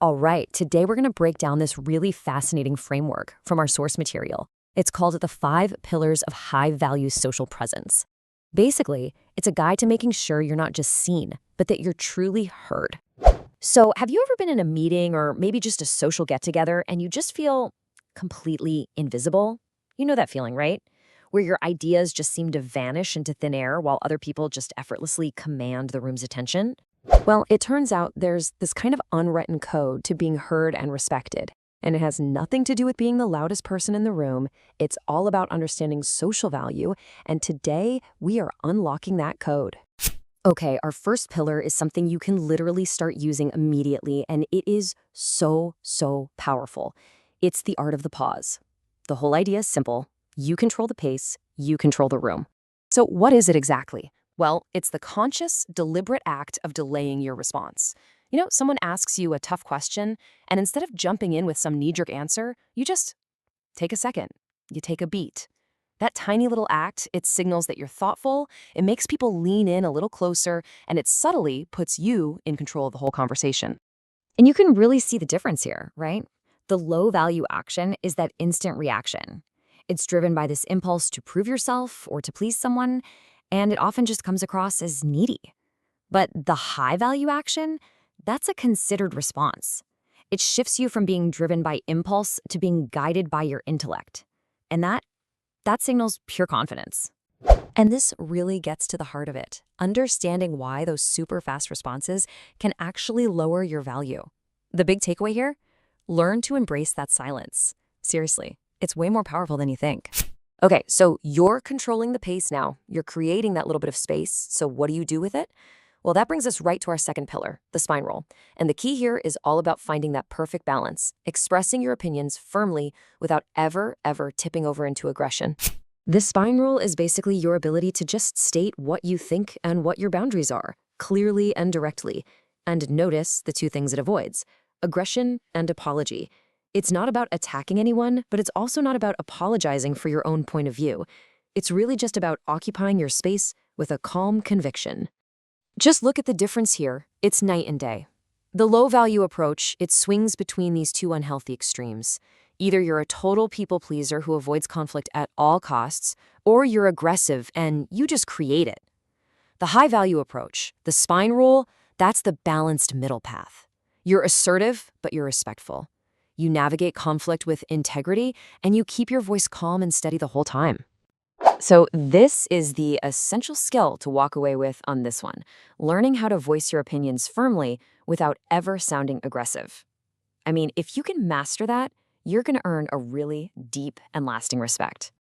All right, today we're going to break down this really fascinating framework from our source material. It's called the 5 Pillars of High-Value Social Presence. Basically, it's a guide to making sure you're not just seen, but that you're truly heard. So, have you ever been in a meeting or maybe just a social get-together and you just feel completely invisible? You know that feeling, right? Where your ideas just seem to vanish into thin air while other people just effortlessly command the room's attention? Well, it turns out there's this kind of unwritten code to being heard and respected. And it has nothing to do with being the loudest person in the room. It's all about understanding social value. And today, we are unlocking that code. Okay, our first pillar is something you can literally start using immediately, and it is so powerful. It's the art of the pause. The whole idea is simple. You control the pace, you control the room. So what is it exactly? Well, it's the conscious, deliberate act of delaying your response. You know, someone asks you a tough question, and instead of jumping in with some knee-jerk answer, you just take a second. You take a beat. That tiny little act, it signals that you're thoughtful, it makes people lean in a little closer, and it subtly puts you in control of the whole conversation. And you can really see the difference here, right? The low-value action is that instant reaction. It's driven by this impulse to prove yourself or to please someone, and it often just comes across as needy. But the high-value action, that's a considered response. It shifts you from being driven by impulse to being guided by your intellect. And that signals pure confidence. And this really gets to the heart of it, understanding why those super fast responses can actually lower your value. The big takeaway here? Learn to embrace that silence. Seriously, it's way more powerful than you think. Okay, so you're controlling the pace now. You're creating that little bit of space. So what do you do with it? Well, that brings us right to our second pillar, the spine roll. And the key here is all about finding that perfect balance, expressing your opinions firmly without ever tipping over into aggression. This spine roll is basically your ability to just state what you think and what your boundaries are, clearly and directly. And notice the 2 things it avoids: aggression and apology. It's not about attacking anyone, but it's also not about apologizing for your own point of view. It's really just about occupying your space with a calm conviction. Just look at the difference here. It's night and day. The low-value approach, it swings between these 2 unhealthy extremes. Either you're a total people pleaser who avoids conflict at all costs, or you're aggressive and you just create it. The high-value approach, the spine roll, that's the balanced middle path. You're assertive, but you're respectful. You navigate conflict with integrity, and you keep your voice calm and steady the whole time. So this is the essential skill to walk away with on this one, learning how to voice your opinions firmly without ever sounding aggressive. I mean, if you can master that, you're going to earn a really deep and lasting respect.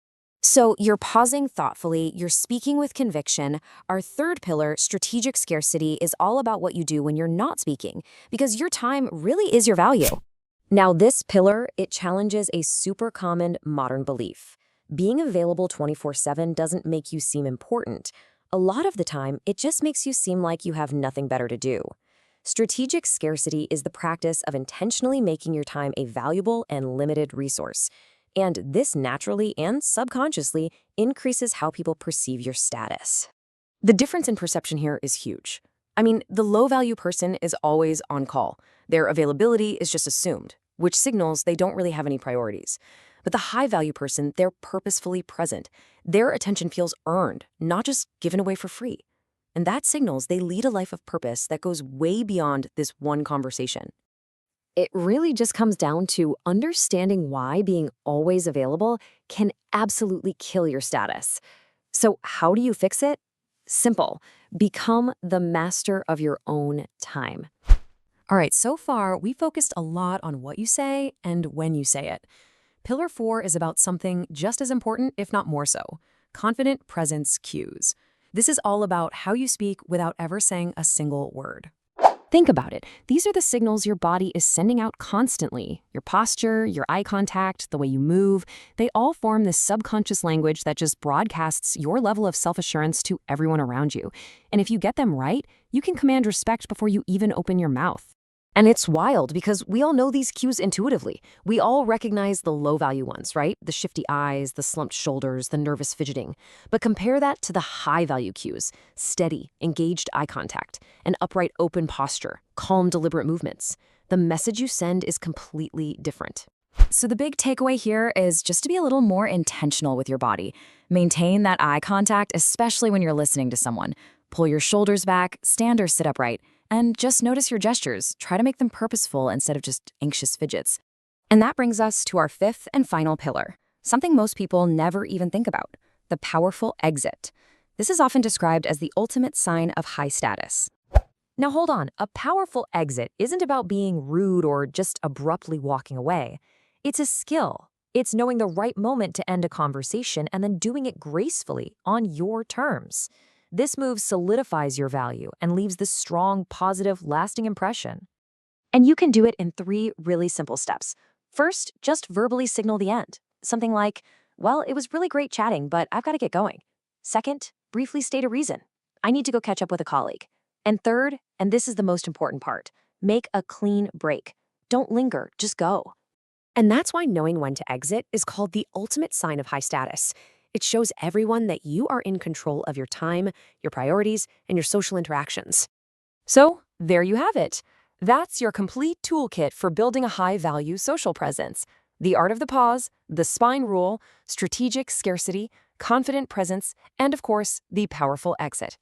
So you're pausing thoughtfully, you're speaking with conviction. Our third pillar, strategic scarcity, is all about what you do when you're not speaking, because your time really is your value. Now, this pillar, it challenges a super common modern belief. Being available 24/7 doesn't make you seem important. A lot of the time, it just makes you seem like you have nothing better to do. Strategic scarcity is the practice of intentionally making your time a valuable and limited resource. And this naturally and subconsciously increases how people perceive your status. The difference in perception here is huge. I mean, the low-value person is always on call. Their availability is just assumed, which signals they don't really have any priorities. But the high-value person, they're purposefully present. Their attention feels earned, not just given away for free. And that signals they lead a life of purpose that goes way beyond this one conversation. It really just comes down to understanding why being always available can absolutely kill your status. So how do you fix it? Simple. Become the master of your own time. All right, so far, we focused a lot on what you say and when you say it. Pillar 4 is about something just as important, if not more so: confident presence cues. This is all about how you speak without ever saying a single word. Think about it. These are the signals your body is sending out constantly. Your posture, your eye contact, the way you move, they all form this subconscious language that just broadcasts your level of self-assurance to everyone around you. And if you get them right, you can command respect before you even open your mouth. And it's wild because we all know these cues intuitively. We all recognize the low-value ones, right? The shifty eyes, the slumped shoulders, the nervous fidgeting. But compare that to the high-value cues: steady, engaged eye contact, an upright, open posture, calm, deliberate movements. the message you send is completely different. So the big takeaway here is just to be a little more intentional with your body. Maintain that eye contact, especially when you're listening to someone. Pull your shoulders back, stand or sit upright, and just notice your gestures. Try to make them purposeful instead of just anxious fidgets. And that brings us to our fifth and final pillar, something most people never even think about, the powerful exit. This is often described as the ultimate sign of high status. Now hold on, a powerful exit isn't about being rude or just abruptly walking away. It's a skill. It's knowing the right moment to end a conversation and then doing it gracefully on your terms. This move solidifies your value and leaves this strong, positive, lasting impression. And you can do it in 3 really simple steps. First, just verbally signal the end. Something like, well, it was really great chatting, but I've got to get going. Second, briefly state a reason. I need to go catch up with a colleague. And third, and this is the most important part, make a clean break. Don't linger, just go. And that's why knowing when to exit is called the ultimate sign of high status. It shows everyone that you are in control of your time, your priorities, and your social interactions. So, there you have it. That's your complete toolkit for building a high-value social presence. The art of the pause, the spine rule, strategic scarcity, confident presence, and of course, the powerful exit.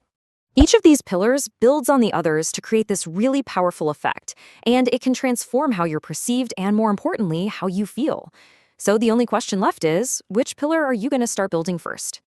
Each of these pillars builds on the others to create this really powerful effect, and it can transform how you're perceived and, more importantly, how you feel. So the only question left is, which pillar are you going to start building first?